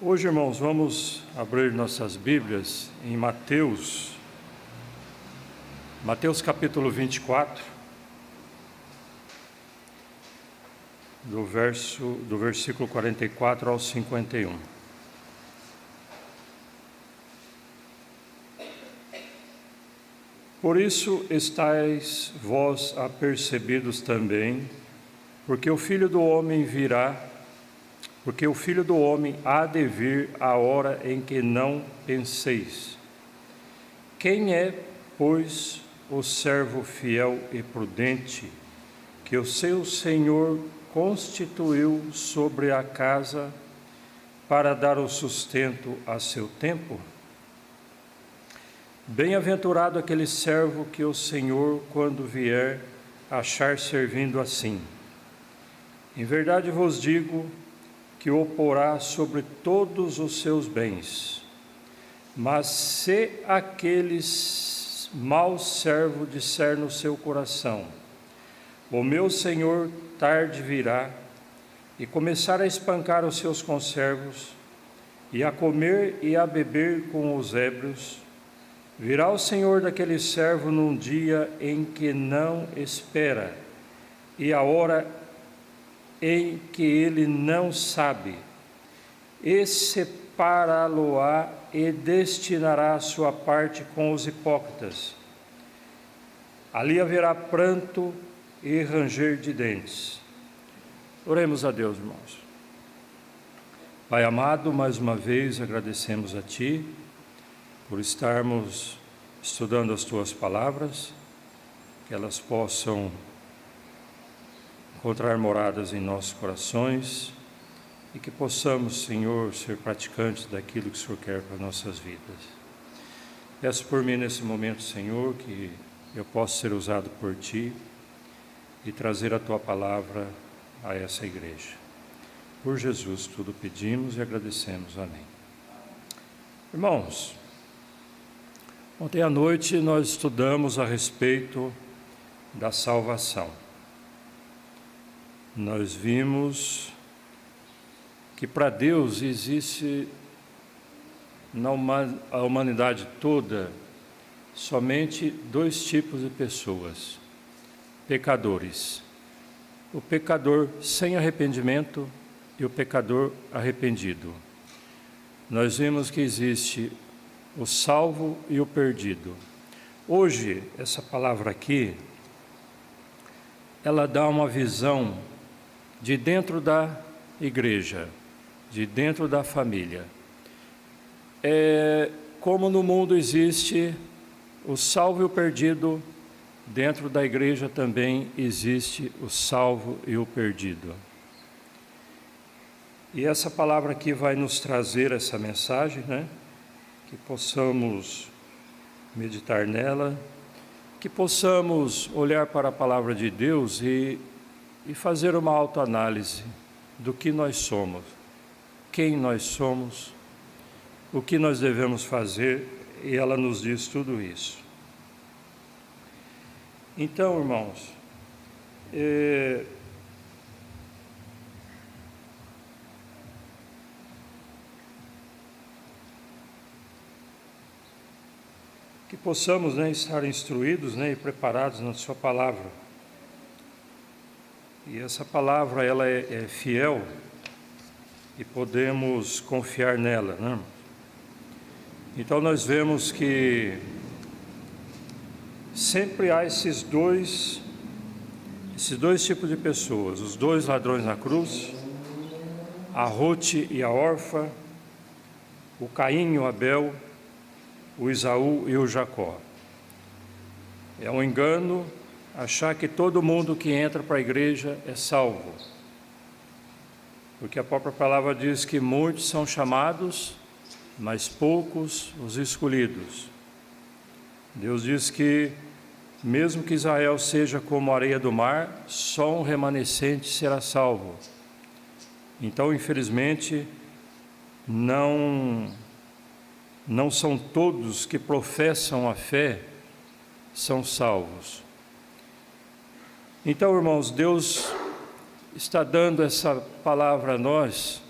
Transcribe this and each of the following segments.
Hoje, irmãos, vamos abrir nossas Bíblias em Mateus capítulo 24, do versículo 44 ao 51. Por isso estáis vós apercebidos também, porque o Filho do Homem há de vir a hora em que não penseis. Quem é, pois, o servo fiel e prudente, que o seu Senhor constituiu sobre a casa para dar o sustento a seu tempo? Bem-aventurado aquele servo que o Senhor, quando vier, achar servindo assim. Em verdade vos digo que o porá sobre todos os seus bens. Mas se aquele mau servo disser no seu coração: o meu senhor tarde virá, e começar a espancar os seus conservos, e a comer e a beber com os ébrios, virá o senhor daquele servo num dia em que não espera, e a hora em que ele não sabe, e separá-lo-á e destinará a sua parte com os hipócritas. Ali haverá pranto e ranger de dentes. Oremos a Deus, irmãos. Pai amado, mais uma vez agradecemos a Ti por estarmos estudando as Tuas palavras, que elas possam encontrar moradas em nossos corações e que possamos, Senhor, ser praticantes daquilo que o Senhor quer para nossas vidas. Peço por mim nesse momento, Senhor, que eu possa ser usado por Ti e trazer a Tua palavra a essa igreja. Por Jesus tudo pedimos e agradecemos. Amém. Irmãos, ontem à noite nós estudamos a respeito da salvação. Nós vimos que para Deus existe a humanidade toda somente dois tipos de pessoas: pecadores. O pecador sem arrependimento e o pecador arrependido. Nós vimos que existe o salvo e o perdido. Hoje, essa palavra aqui, ela dá uma visão de dentro da igreja, de dentro da família. Como no mundo existe o salvo e o perdido, dentro da igreja também existe o salvo e o perdido. E essa palavra aqui vai nos trazer essa mensagem, né? Que possamos meditar nela, que possamos olhar para a palavra de Deus e fazer uma autoanálise do que nós somos, quem nós somos, o que nós devemos fazer, e ela nos diz tudo isso. Então, irmãos, que possamos, estar instruídos, e preparados na sua palavra. E essa palavra, ela é fiel e podemos confiar nela, né? Então nós vemos que sempre há esses dois tipos de pessoas: os dois ladrões na cruz, a Ruth e a Orfa, o Caim e o Abel, o Esaú e o Jacó. É um engano achar que todo mundo que entra para a igreja é salvo, porque a própria palavra diz que muitos são chamados, mas poucos os escolhidos. Deus diz que mesmo que Israel seja como a areia do mar, só um remanescente será salvo. Então, infelizmente, não são todos que professam a fé são salvos. Então, irmãos, Deus está dando essa palavra a nós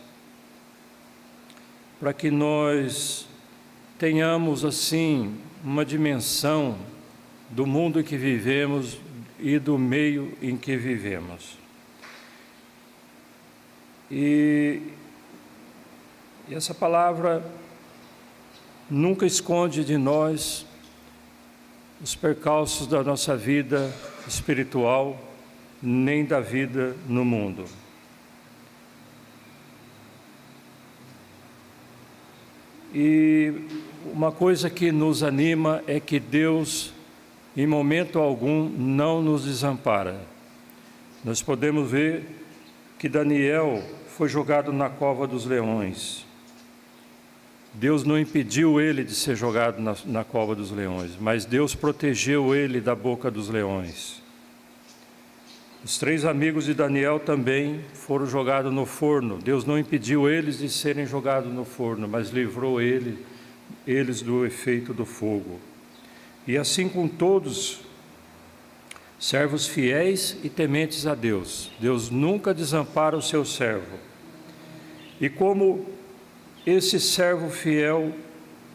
para que nós tenhamos assim uma dimensão do mundo em que vivemos e do meio em que vivemos. E essa palavra nunca esconde de nós os percalços da nossa vida espiritual, nem da vida no mundo. E uma coisa que nos anima é que Deus, em momento algum, não nos desampara. Nós podemos ver que Daniel foi jogado na cova dos leões. Deus não impediu ele de ser jogado na cova dos leões, mas Deus protegeu ele da boca dos leões. Os 3 amigos de Daniel também foram jogados no forno. Deus não impediu eles de serem jogados no forno, mas livrou eles do efeito do fogo. E assim com todos, servos fiéis e tementes a Deus. Deus nunca desampara o seu servo. E como esse servo fiel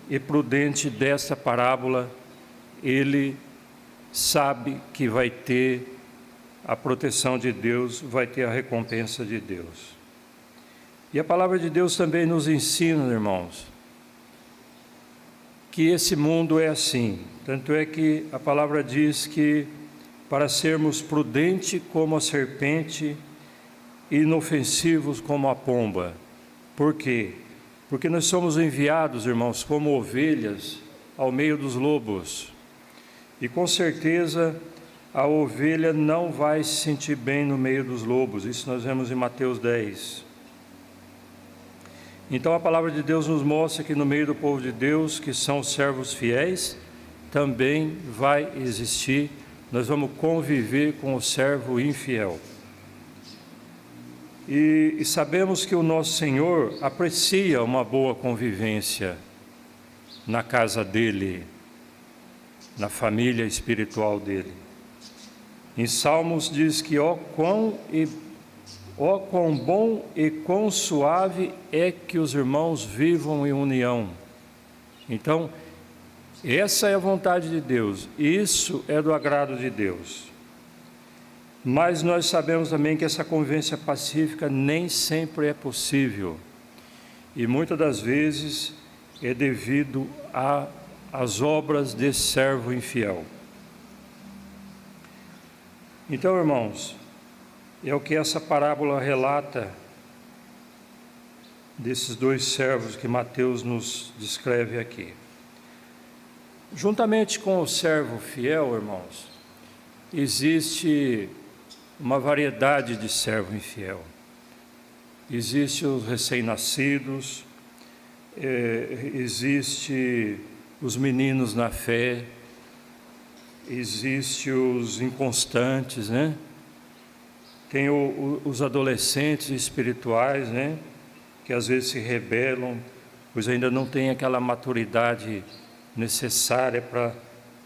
e prudente desta parábola, ele sabe que vai ter a proteção de Deus, vai ter a recompensa de Deus. E a palavra de Deus também nos ensina, irmãos, que esse mundo é assim. Tanto é que a palavra diz que para sermos prudentes como a serpente e inofensivos como a pomba. Por quê? Porque nós somos enviados, irmãos, como ovelhas ao meio dos lobos. E com certeza a ovelha não vai se sentir bem no meio dos lobos. Isso nós vemos em Mateus 10. Então a palavra de Deus nos mostra que no meio do povo de Deus, que são os servos fiéis, também vai existir, nós vamos conviver com o servo infiel. E sabemos que o nosso Senhor aprecia uma boa convivência na casa dele, na família espiritual dele. Em Salmos diz que ó quão bom e quão suave é que os irmãos vivam em união. Então, essa é a vontade de Deus, isso é do agrado de Deus. Mas nós sabemos também que essa convivência pacífica nem sempre é possível. E muitas das vezes é devido às obras desse servo infiel. Então, irmãos, é o que essa parábola relata desses 2 servos que Mateus nos descreve aqui. Juntamente com o servo fiel, irmãos, existe uma variedade de servo infiel. Existem os recém-nascidos, existe os meninos na fé, existe os inconstantes, né? Tem os adolescentes espirituais, né? Que às vezes se rebelam, pois ainda não tem aquela maturidade necessária para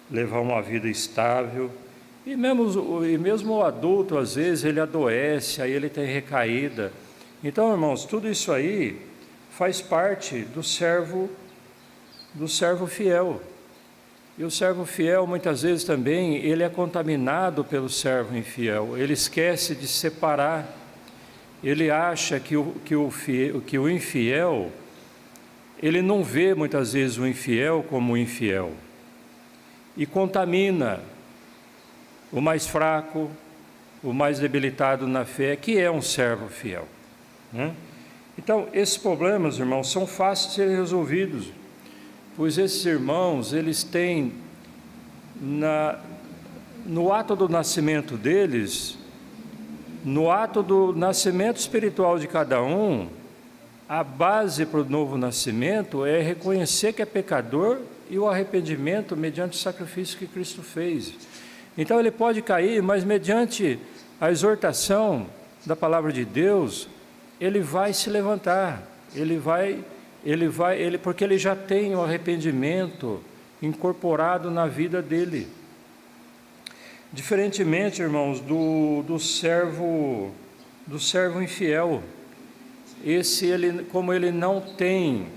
levar uma vida estável. E mesmo o adulto, às vezes, ele adoece, aí ele tem recaída. Então, irmãos, tudo isso aí faz parte do servo fiel. E o servo fiel, muitas vezes também, ele é contaminado pelo servo infiel. Ele esquece de separar. Ele acha que o infiel, ele não vê muitas vezes o infiel como infiel. E contamina o mais fraco, o mais debilitado na fé, que é um servo fiel, né? Então, esses problemas, irmãos, são fáceis de serem resolvidos, pois esses irmãos, eles têm, no ato do nascimento deles, no ato do nascimento espiritual de cada um, a base para o novo nascimento é reconhecer que é pecador e o arrependimento mediante o sacrifício que Cristo fez. Então ele pode cair, mas mediante a exortação da palavra de Deus, ele vai se levantar, porque ele já tem o arrependimento incorporado na vida dele. Diferentemente, irmãos, do servo infiel, como ele não tem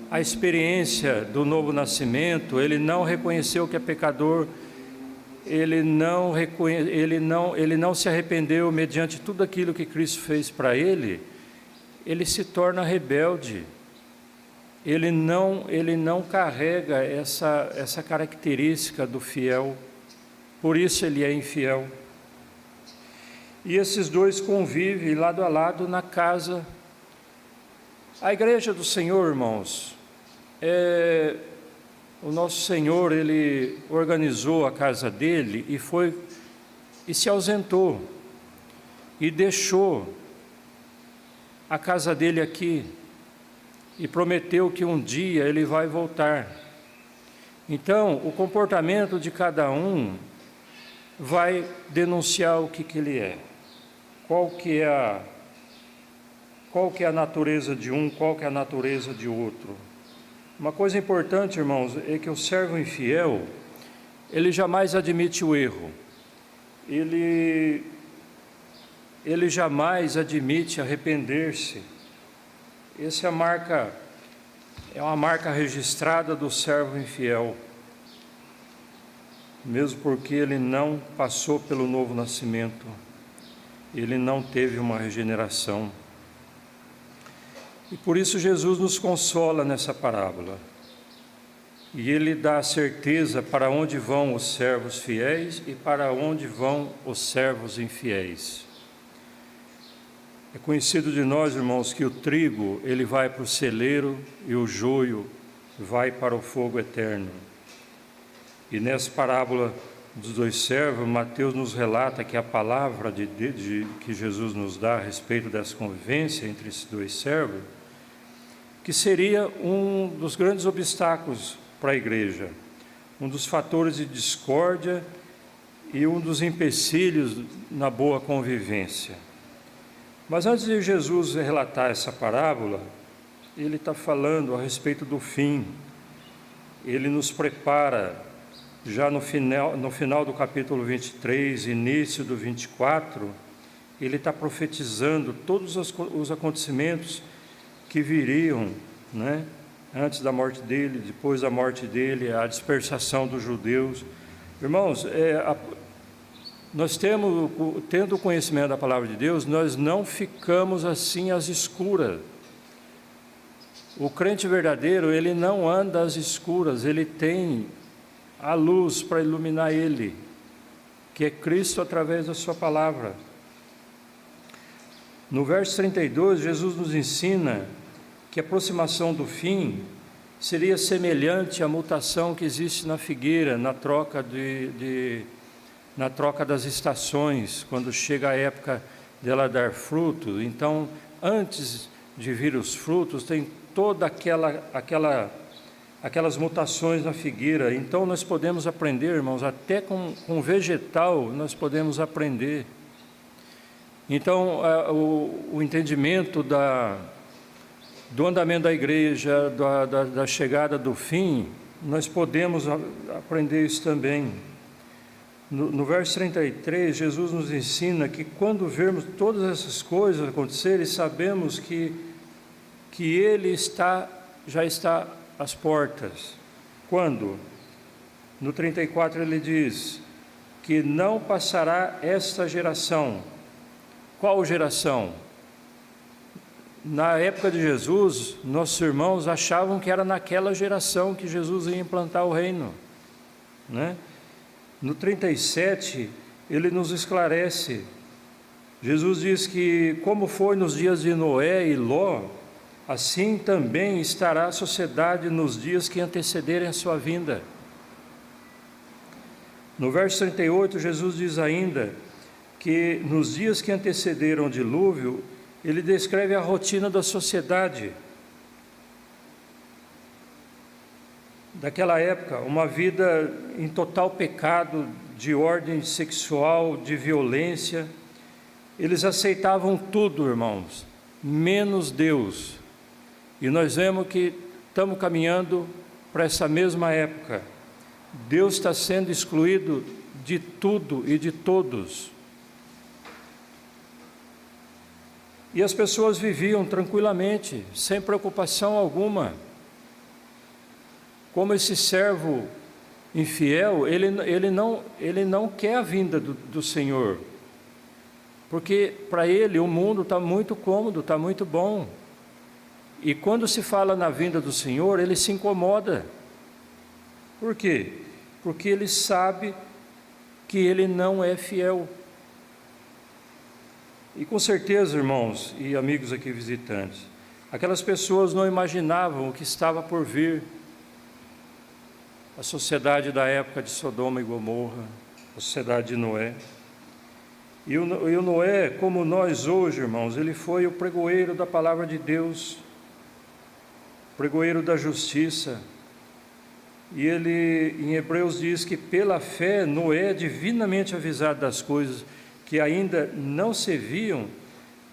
a experiência do novo nascimento, ele não reconheceu que é pecador, ele não se arrependeu mediante tudo aquilo que Cristo fez para ele se torna rebelde. Ele não carrega essa característica do fiel, por isso ele é infiel. E esses dois convivem lado a lado na casa. A igreja do Senhor, irmãos, o nosso Senhor, ele organizou a casa dele e se ausentou e deixou a casa dele aqui e prometeu que um dia ele vai voltar. Então, o comportamento de cada um vai denunciar o que ele é. Qual que é a natureza de um, qual que é a natureza de outro. Uma coisa importante, irmãos, é que o servo infiel, ele jamais admite o erro. Ele jamais admite arrepender-se. Essa é uma marca registrada do servo infiel, mesmo porque ele não passou pelo novo nascimento. Ele não teve uma regeneração. E por isso Jesus nos consola nessa parábola. E ele dá a certeza para onde vão os servos fiéis e para onde vão os servos infiéis. É conhecido de nós, irmãos, que o trigo, ele vai para o celeiro e o joio vai para o fogo eterno. E nessa parábola dos dois servos, Mateus nos relata que a palavra que Jesus nos dá a respeito dessa convivência entre esses dois servos, que seria um dos grandes obstáculos para a igreja, um dos fatores de discórdia e um dos empecilhos na boa convivência. Mas antes de Jesus relatar essa parábola, ele está falando a respeito do fim. Ele nos prepara, já no final do capítulo 23, início do 24, ele está profetizando todos os acontecimentos que viriam, né, antes da morte dele, depois da morte dele, a dispersação dos judeus. Irmãos, nós tendo o conhecimento da palavra de Deus, nós não ficamos assim às escuras. O crente verdadeiro, ele não anda às escuras, ele tem a luz para iluminar ele, que é Cristo através da sua palavra. No verso 32, Jesus nos ensina que a aproximação do fim seria semelhante à mutação que existe na figueira, na troca das estações, quando chega a época dela dar fruto. Então, antes de vir os frutos, tem toda aquelas mutações na figueira. Então, nós podemos aprender, irmãos, até com vegetal nós podemos aprender. Então, o entendimento do andamento da igreja, da chegada do fim, nós podemos aprender isso também. No verso 33, Jesus nos ensina que quando vermos todas essas coisas acontecerem, sabemos que Ele já está às portas. Quando? No 34 ele diz que não passará esta geração. Qual geração? Na época de Jesus, nossos irmãos achavam que era naquela geração que Jesus ia implantar o reino, né? No 37, ele nos esclarece. Jesus diz que, como foi nos dias de Noé e Ló, assim também estará a sociedade nos dias que antecederem a sua vinda. No verso 38, Jesus diz ainda que nos dias que antecederam o dilúvio, ele descreve a rotina da sociedade. Daquela época, uma vida em total pecado, de ordem sexual, de violência. Eles aceitavam tudo, irmãos, menos Deus. E nós vemos que estamos caminhando para essa mesma época. Deus está sendo excluído de tudo e de todos. E as pessoas viviam tranquilamente, sem preocupação alguma. como esse servo infiel, ele não quer a vinda do Senhor, porque para ele o mundo está muito cômodo, está muito bom. E quando se fala na vinda do Senhor, ele se incomoda. Por quê? Porque ele sabe que ele não é fiel. E com certeza, irmãos e amigos aqui visitantes, aquelas pessoas não imaginavam o que estava por vir. A sociedade da época de Sodoma e Gomorra, a sociedade de Noé. E o Noé, como nós hoje, irmãos, ele foi o pregoeiro da palavra de Deus, pregoeiro da justiça. E ele, em Hebreus, diz que pela fé, Noé, divinamente avisado das coisas que ainda não se viam,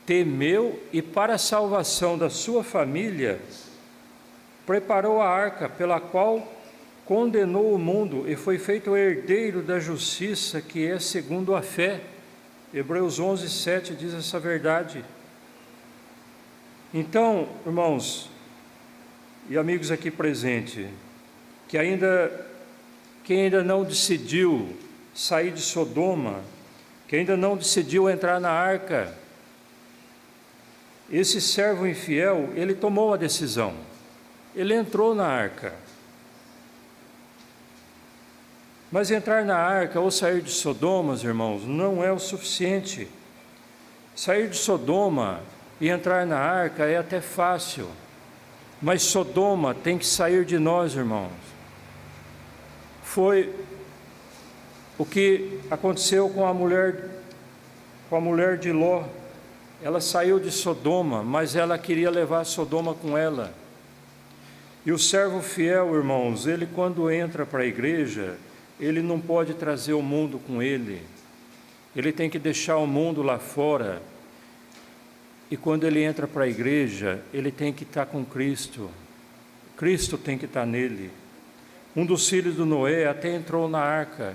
temeu e para a salvação da sua família, preparou a arca pela qual condenou o mundo e foi feito herdeiro da justiça que é segundo a fé. Hebreus 11, 7 diz essa verdade. Então, irmãos e amigos aqui presentes, quem ainda não decidiu sair de Sodoma, que ainda não decidiu entrar na arca, esse servo infiel, ele tomou a decisão, ele entrou na arca. Mas entrar na arca ou sair de Sodoma, irmãos, não é o suficiente. Sair de Sodoma e entrar na arca é até fácil, mas Sodoma tem que sair de nós, irmãos. Foi o que aconteceu com a mulher de Ló. Ela saiu de Sodoma, mas ela queria levar Sodoma com ela. E o servo fiel, irmãos, ele quando entra para a igreja, ele não pode trazer o mundo com ele. Ele tem que deixar o mundo lá fora. E quando ele entra para a igreja, ele tem que estar com Cristo. Cristo tem que estar nele. Um dos filhos do Noé até entrou na arca,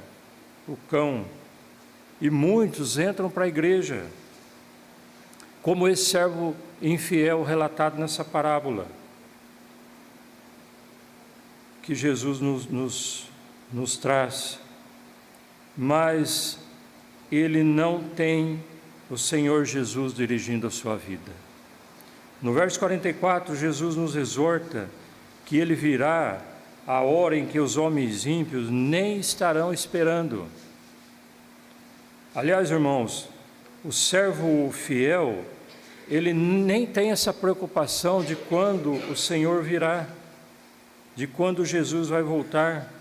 o cão. E muitos entram para a igreja, como esse servo infiel relatado nessa parábola, que Jesus nos traz. Mas ele não tem o Senhor Jesus dirigindo a sua vida. No verso 44, Jesus nos exorta que ele virá a hora em que os homens ímpios nem estarão esperando. Aliás, irmãos, o servo fiel, ele nem tem essa preocupação de quando o Senhor virá, de quando Jesus vai voltar.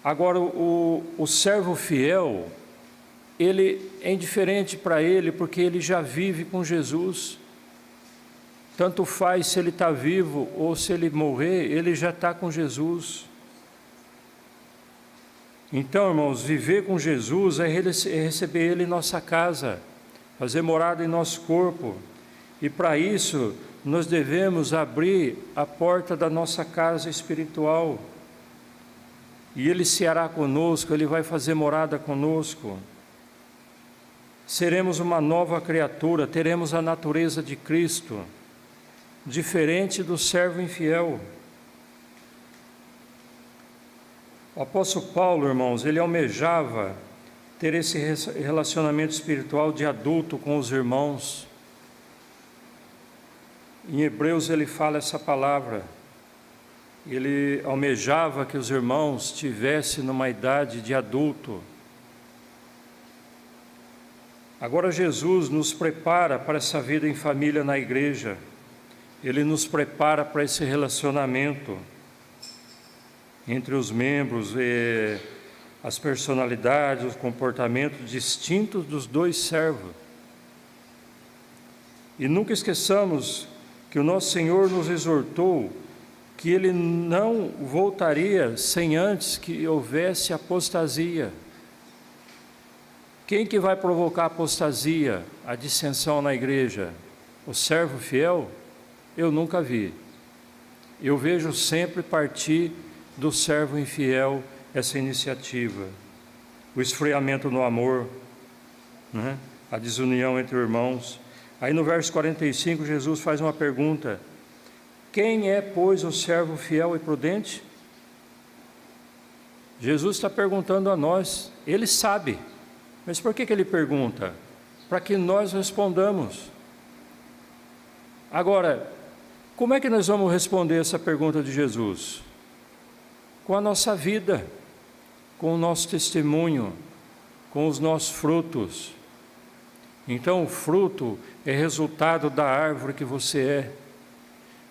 Agora, o servo fiel, ele é indiferente para ele, porque ele já vive com Jesus. Tanto faz se ele está vivo ou se ele morrer, ele já está com Jesus. Então, irmãos, viver com Jesus é receber Ele em nossa casa, fazer morada em nosso corpo. E para isso, nós devemos abrir a porta da nossa casa espiritual. E Ele se hará conosco, Ele vai fazer morada conosco. Seremos uma nova criatura, teremos a natureza de Cristo, diferente do servo infiel. O apóstolo Paulo, irmãos, ele almejava ter esse relacionamento espiritual de adulto com os irmãos. Em Hebreus ele fala essa palavra. Ele almejava que os irmãos tivessem numa idade de adulto. Agora Jesus nos prepara para essa vida em família na igreja. Ele nos prepara para esse relacionamento entre os membros, as personalidades, os comportamentos distintos dos dois servos. E nunca esqueçamos que o nosso Senhor nos exortou que Ele não voltaria sem antes que houvesse apostasia. Quem que vai provocar apostasia, a dissensão na igreja? O servo fiel? Eu nunca vi. Eu vejo sempre partir do servo infiel essa iniciativa, o esfriamento no amor, né? A desunião entre irmãos. Aí no verso 45 Jesus faz uma pergunta: Quem é, pois, o servo fiel e prudente? Jesus está perguntando a nós, Ele sabe, mas por que Ele pergunta? Para que nós respondamos. Agora, como é que nós vamos responder essa pergunta de Jesus? Com a nossa vida, com o nosso testemunho, com os nossos frutos. Então, o fruto é resultado da árvore que você é.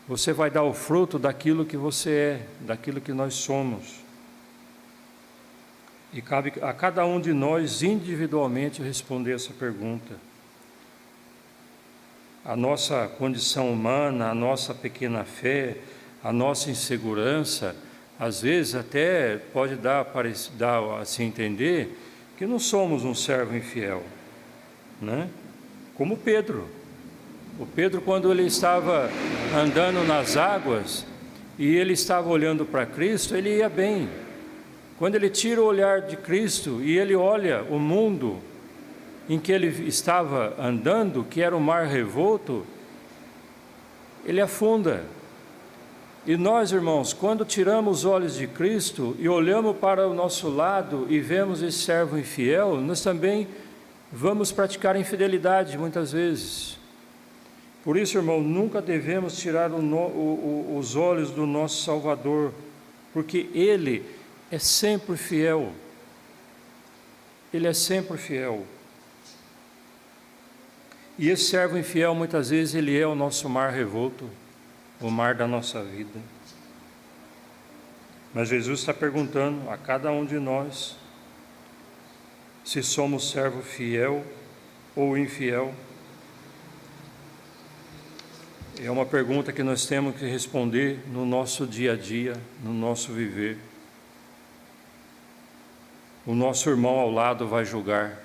Você vai dar o fruto daquilo que você é, daquilo que nós somos. E cabe a cada um de nós individualmente responder essa pergunta. A nossa condição humana, a nossa pequena fé, a nossa insegurança, às vezes até pode dar a se entender que não somos um servo infiel, né? Como Pedro. O Pedro, quando ele estava andando nas águas e ele estava olhando para Cristo, ele ia bem. Quando ele tira o olhar de Cristo e ele olha o mundo em que ele estava andando, que era um mar revolto, ele afunda. E nós, irmãos, quando tiramos os olhos de Cristo e olhamos para o nosso lado e vemos esse servo infiel, nós também vamos praticar infidelidade muitas vezes. Por isso, irmão, nunca devemos tirar os olhos do nosso Salvador, porque Ele é sempre fiel. Ele é sempre fiel. E esse servo infiel, muitas vezes, ele é o nosso mar revolto, o mar da nossa vida. Mas Jesus está perguntando a cada um de nós se somos servo fiel ou infiel. É uma pergunta que nós temos que responder no nosso dia a dia, no nosso viver. O nosso irmão ao lado vai julgar.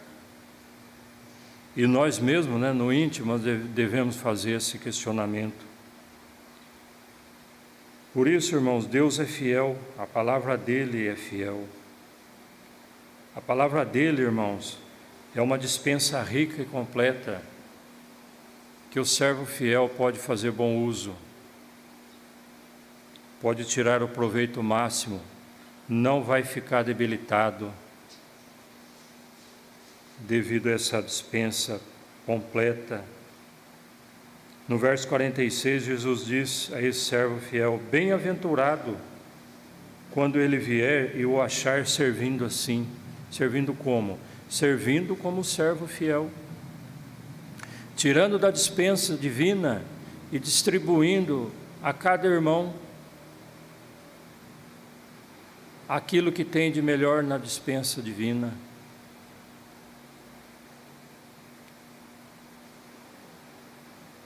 E nós mesmos, no íntimo, devemos fazer esse questionamento. Por isso, irmãos, Deus é fiel, a palavra dEle é fiel. A palavra dEle, irmãos, é uma dispensa rica e completa, que o servo fiel pode fazer bom uso, pode tirar o proveito máximo, não vai ficar debilitado, devido a essa dispensa completa. No verso 46, Jesus diz a esse servo fiel: bem-aventurado quando ele vier e o achar servindo assim. Servindo como? Servindo como servo fiel, tirando da dispensa divina e distribuindo a cada irmão aquilo que tem de melhor na dispensa divina.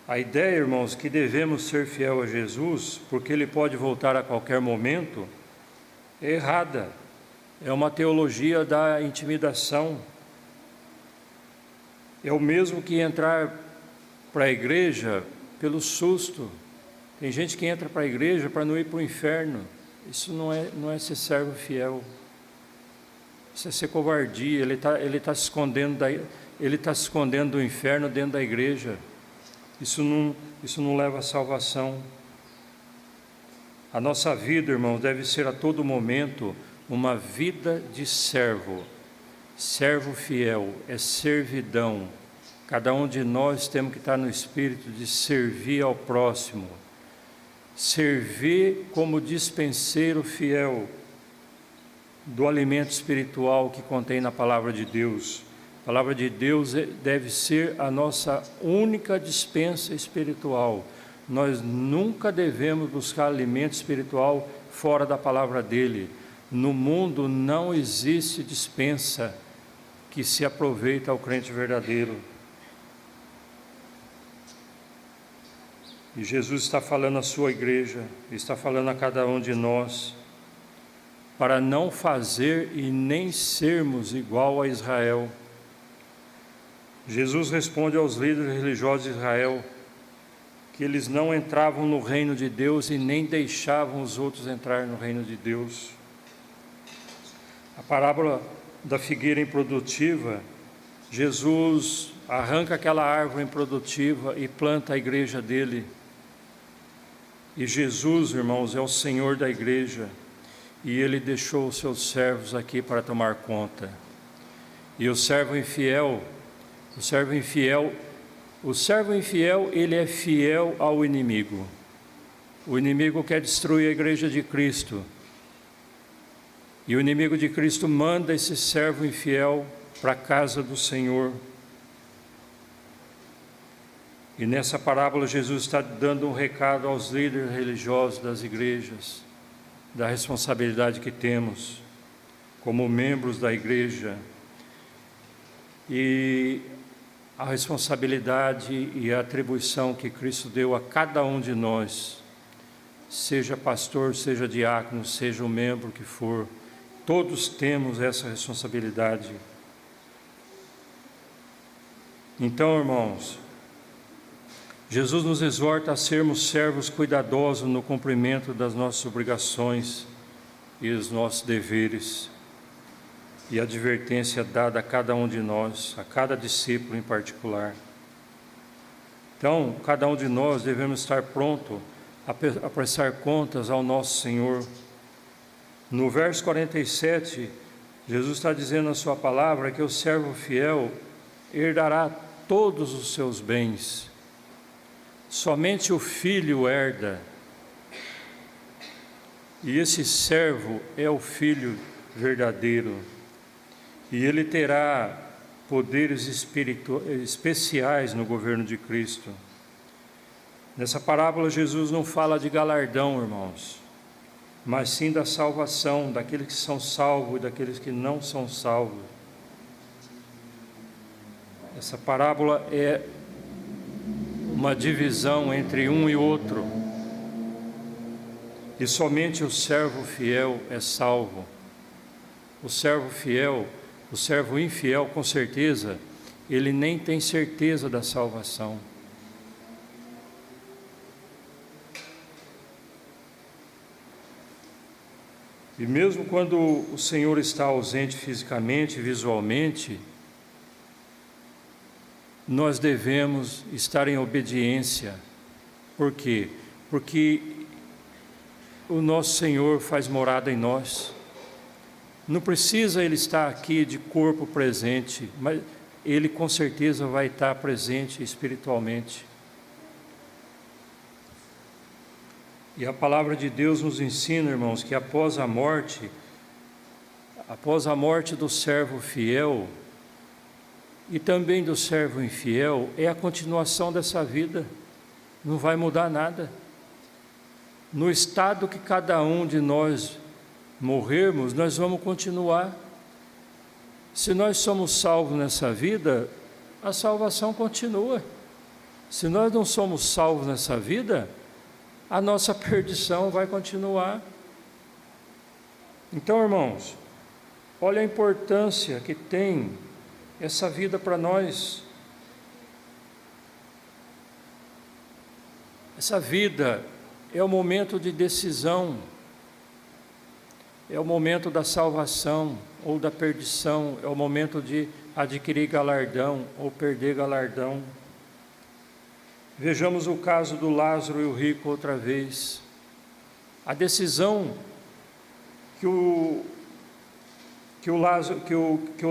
A ideia, irmãos, que devemos ser fiel a Jesus, porque Ele pode voltar a qualquer momento, é errada. É uma teologia da intimidação. É o mesmo que entrar para a igreja pelo susto. Tem gente que entra para a igreja para não ir para o inferno. Isso não é ser servo fiel. Isso é ser covardia. Ele tá se escondendo do inferno dentro da igreja. Isso não leva à salvação. A nossa vida, irmãos, deve ser a todo momento uma vida de servo. Servo fiel é servidão. Cada um de nós temos que estar no espírito de servir ao próximo. Servir como dispenseiro fiel do alimento espiritual que contém na palavra de Deus. A palavra de Deus deve ser a nossa única dispensa espiritual. Nós nunca devemos buscar alimento espiritual fora da palavra dele. No mundo não existe dispensa que se aproveita ao crente verdadeiro. E Jesus está falando à sua igreja, está falando a cada um de nós, para não fazer e nem sermos igual a Israel. Jesus responde aos líderes religiosos de Israel que eles não entravam no reino de Deus e nem deixavam os outros entrar no reino de Deus. A parábola da figueira improdutiva, Jesus arranca aquela árvore improdutiva e planta a igreja dele. E Jesus, irmãos, é o Senhor da igreja, e Ele deixou os seus servos aqui para tomar conta. E o servo infiel, ele é fiel ao inimigo. O inimigo quer destruir a igreja de Cristo. E o inimigo de Cristo manda esse servo infiel para a casa do Senhor. E nessa parábola Jesus está dando um recado aos líderes religiosos das igrejas, da responsabilidade que temos como membros da igreja, e a responsabilidade e a atribuição que Cristo deu a cada um de nós, seja pastor, seja diácono, seja o membro que for, todos temos essa responsabilidade. Então, irmãos, Jesus nos exorta a sermos servos cuidadosos no cumprimento das nossas obrigações e os nossos deveres, e a advertência dada a cada um de nós, a cada discípulo em particular. Então, cada um de nós devemos estar pronto a prestar contas ao nosso Senhor. No verso 47, Jesus está dizendo na sua palavra que o servo fiel herdará todos os seus bens. Somente o filho herda. E esse servo é o filho verdadeiro. E ele terá poderes especiais no governo de Cristo. Nessa parábola, Jesus não fala de galardão, irmãos, mas sim da salvação, daqueles que são salvos e daqueles que não são salvos. Essa parábola é uma divisão entre um e outro. E somente o servo fiel é salvo. O servo fiel, o servo infiel, com certeza, ele nem tem certeza da salvação. E mesmo quando o Senhor está ausente fisicamente, visualmente, nós devemos estar em obediência. Por quê? Porque o nosso Senhor faz morada em nós. Não precisa Ele estar aqui de corpo presente, mas Ele com certeza vai estar presente espiritualmente. E a palavra de Deus nos ensina, irmãos, que após a morte do servo fiel e também do servo infiel, é a continuação dessa vida, não vai mudar nada. No estado que cada um de nós morrermos, nós vamos continuar. Se nós somos salvos nessa vida, a salvação continua. Se nós não somos salvos nessa vida, a nossa perdição vai continuar. Então, irmãos, olha a importância que tem essa vida para nós. Essa vida é o momento de decisão, é o momento da salvação ou da perdição, é o momento de adquirir galardão ou perder galardão. Vejamos o caso do Lázaro e o rico outra vez. A decisão que o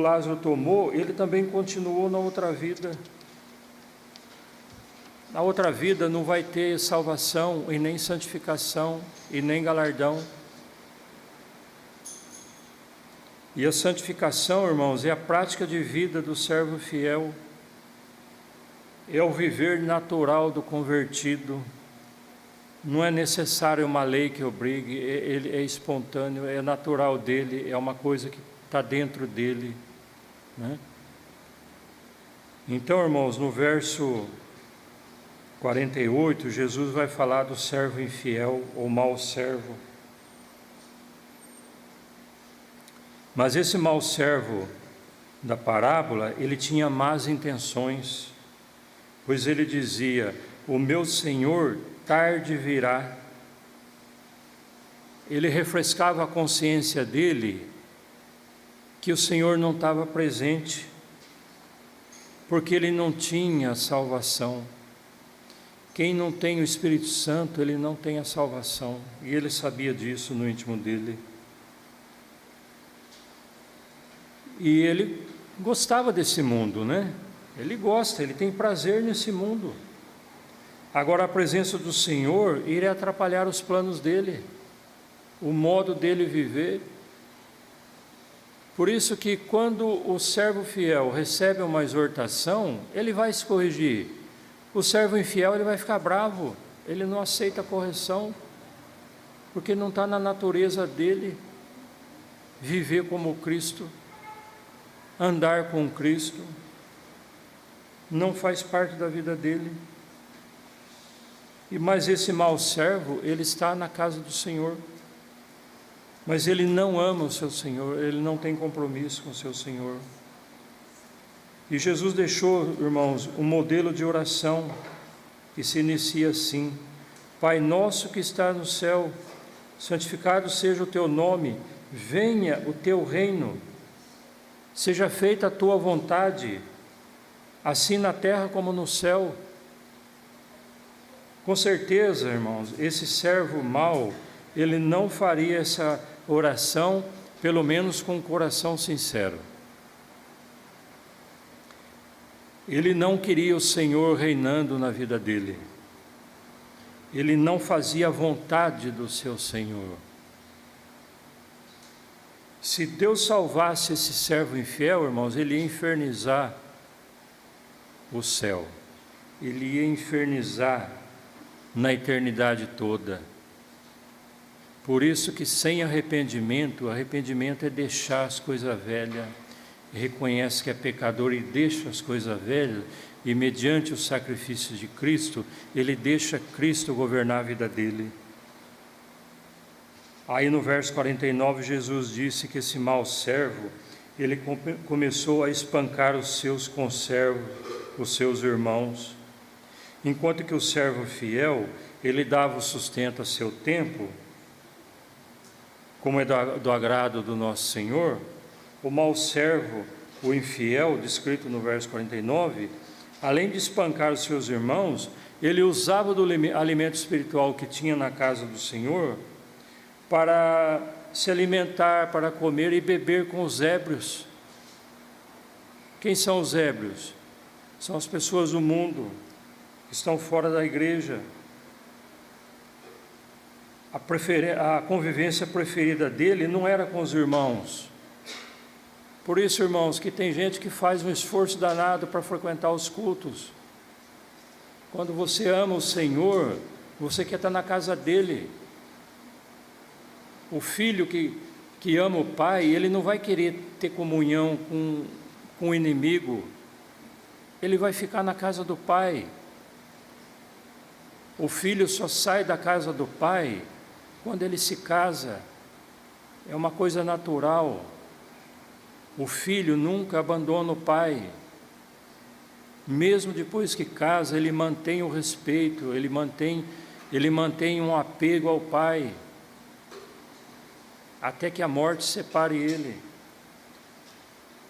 Lázaro tomou, ele também continuou na outra vida. Na outra vida não vai ter salvação e nem santificação e nem galardão. E a santificação, irmãos, é a prática de vida do servo fiel. É o viver natural do convertido. Não é necessário uma lei que obrigue, ele é espontâneo, é natural dele, é uma coisa que está dentro dele, né? Então, irmãos, no verso 48, Jesus vai falar do servo infiel ou mau servo. Mas esse mau servo da parábola, ele tinha más intenções, pois ele dizia: o meu Senhor tarde virá. Ele refrescava a consciência dele que o Senhor não estava presente, porque ele não tinha salvação. quem não tem o Espírito Santo, ele não tem a salvação. E ele sabia disso no íntimo dele. E ele gostava desse mundo, né? Ele gosta, ele tem prazer nesse mundo. Agora, a presença do Senhor iria atrapalhar os planos dele, o modo dele viver. Por isso que quando o servo fiel recebe uma exortação, ele vai se corrigir. O servo infiel, ele vai ficar bravo, ele não aceita a correção, porque não está na natureza dele viver como Cristo, andar com Cristo, não faz parte da vida dele. Mas esse mau servo, ele está na casa do Senhor, mas ele não ama o seu Senhor, ele não tem compromisso com o seu Senhor. E Jesus deixou, irmãos, um modelo de oração que se inicia assim: Pai nosso que está no céu, santificado seja o teu nome, venha o teu reino, seja feita a tua vontade, assim na terra como no céu. Com certeza, irmãos, esse servo mau, ele não faria essa oração, pelo menos com um coração sincero. Ele não queria o Senhor reinando na vida dele. Ele não fazia a vontade do seu Senhor. Se Deus salvasse esse servo infiel, irmãos, ele ia infernizar o céu. Ele ia infernizar na eternidade toda. Por isso que sem arrependimento, arrependimento é deixar as coisas velhas, reconhece que é pecador e deixa as coisas velhas, e mediante o sacrifício de Cristo, ele deixa Cristo governar a vida dele. Aí no verso 49, Jesus disse que esse mau servo, ele começou a espancar os seus conservos, os seus irmãos, enquanto que o servo fiel, ele dava o sustento a seu tempo, como é do agrado do nosso Senhor. O mau servo, o infiel, descrito no verso 49, além de espancar os seus irmãos, ele usava do alimento espiritual que tinha na casa do Senhor para se alimentar, para comer e beber com os ébrios. Quem são os ébrios? São as pessoas do mundo, que estão fora da igreja. A convivência preferida dele não era com os irmãos. Por isso, irmãos, que tem gente que faz um esforço danado para frequentar os cultos. Quando você ama o Senhor, você quer estar na casa dele. O filho que ama o pai, ele não vai querer ter comunhão com o inimigo. Ele vai ficar na casa do pai. O filho só sai da casa do pai quando ele se casa. É uma coisa natural. O filho nunca abandona o pai. Mesmo depois que casa, ele mantém o respeito, ele mantém um apego ao pai, até que a morte separe ele.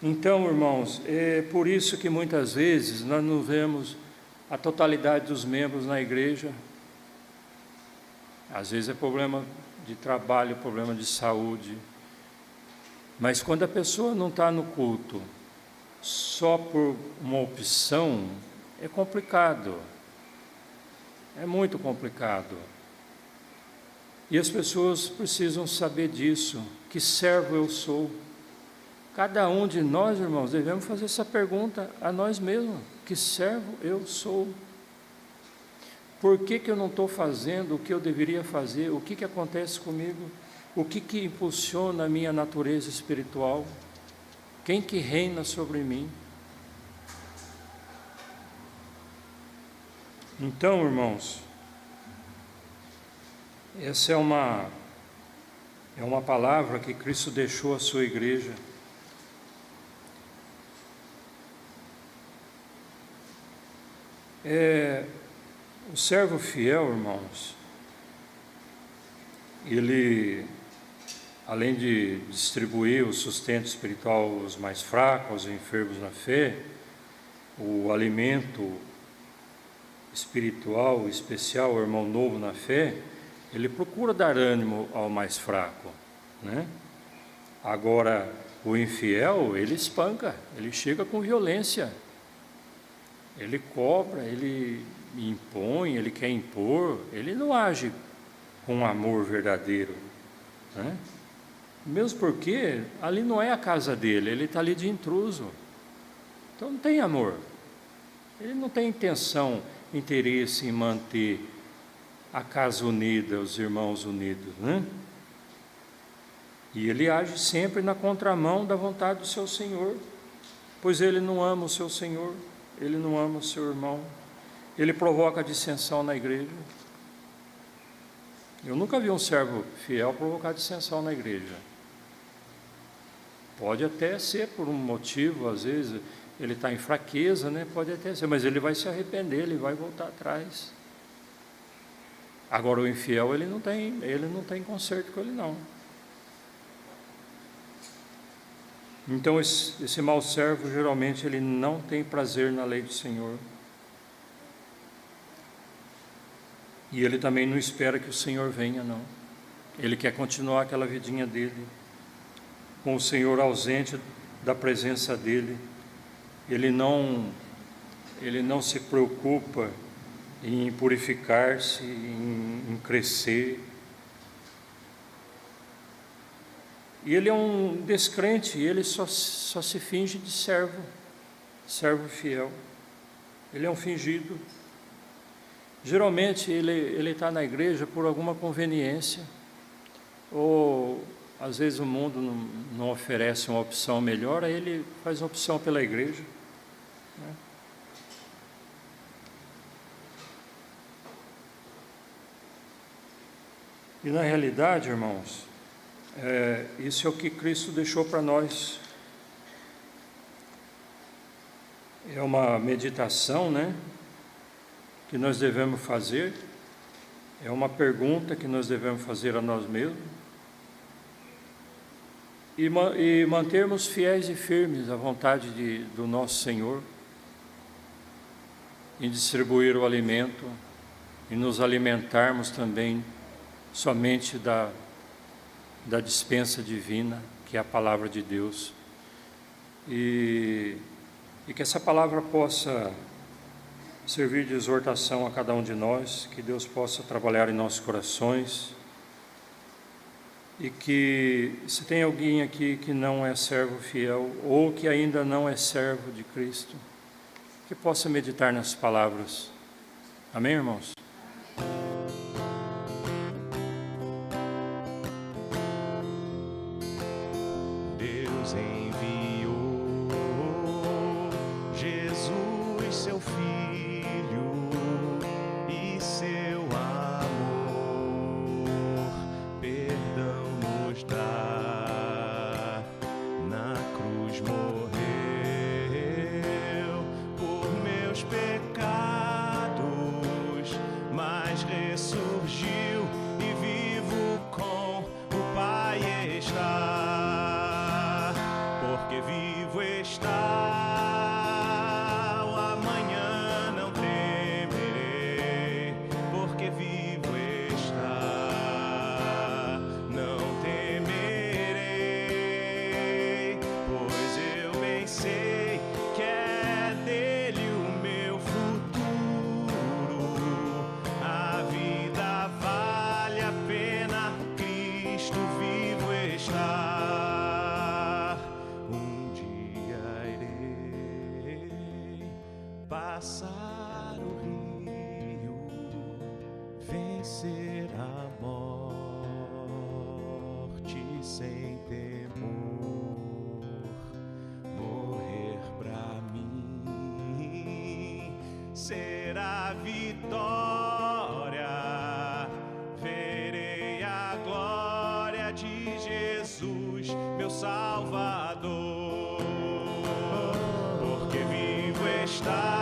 Então, irmãos, é por isso que muitas vezes nós não vemos a totalidade dos membros na igreja. Às vezes é problema de trabalho, problema de saúde. Mas quando a pessoa não está no culto só por uma opção, é complicado. É muito complicado. E as pessoas precisam saber disso, que servo eu sou. Cada um de nós, irmãos, devemos fazer essa pergunta a nós mesmos: que servo eu sou? Por que eu não estou fazendo o que eu deveria fazer? O que acontece comigo? O que impulsiona a minha natureza espiritual? Quem que reina sobre mim? Então, irmãos, essa é uma palavra que Cristo deixou à sua igreja. O servo fiel, irmãos, ele, além de distribuir o sustento espiritual aos mais fracos, aos enfermos na fé, o alimento espiritual, especial, o irmão novo na fé, ele procura dar ânimo ao mais fraco, né? Agora, o infiel, ele espanca, ele chega com violência, ele cobra, ele impõe, ele quer impor, ele não age com amor verdadeiro, né? Mesmo porque ali não é a casa dele, ele está ali de intruso, então não tem amor, ele não tem intenção, interesse em manter a casa unida, os irmãos unidos, né? E ele age sempre na contramão da vontade do seu Senhor, pois ele não ama o seu Senhor, ele não ama o seu irmão, ele provoca dissensão na igreja. Eu nunca vi um servo fiel provocar dissensão na igreja. Pode até ser por um motivo, às vezes ele está em fraqueza, né? Pode até ser, mas ele vai se arrepender, ele vai voltar atrás. Agora o infiel, ele não tem conserto com ele não. Então esse mau servo, geralmente, ele não tem prazer na lei do Senhor. E ele também não espera que o Senhor venha, não. Ele quer continuar aquela vidinha dele, com o Senhor ausente da presença dele. Ele não se preocupa em purificar-se, em crescer. E ele é um descrente, e ele só se finge de servo fiel. Ele é um fingido. Geralmente ele está na igreja por alguma conveniência, ou às vezes o mundo não oferece uma opção melhor, aí ele faz uma opção pela igreja, né? E na realidade, irmãos, isso é o que Cristo deixou para nós. É uma meditação, né, que nós devemos fazer, é uma pergunta que nós devemos fazer a nós mesmos, e mantermos fiéis e firmes à vontade do nosso Senhor, em distribuir o alimento, e nos alimentarmos também somente da dispensa divina, que é a palavra de Deus, e que essa palavra possa servir de exortação a cada um de nós, que Deus possa trabalhar em nossos corações, e que, se tem alguém aqui que não é servo fiel, ou que ainda não é servo de Cristo, que possa meditar nessas palavras. Amém, irmãos? Deus enviou Jesus, seu Filho, e seu amor, perdão nos dá. Na cruz morreu por meus pecados, mas ressurgiu e vivo com o Pai está. Porque vivo está, o amanhã não temerei. Porque vivo está, não temerei. Pois eu bem sei que é dele o meu futuro. A vida vale a pena, Cristo vivo está. Passar o rio, vencer a morte sem temor, morrer pra mim será vitória. Verei a glória de Jesus, meu Salvador, porque vivo está.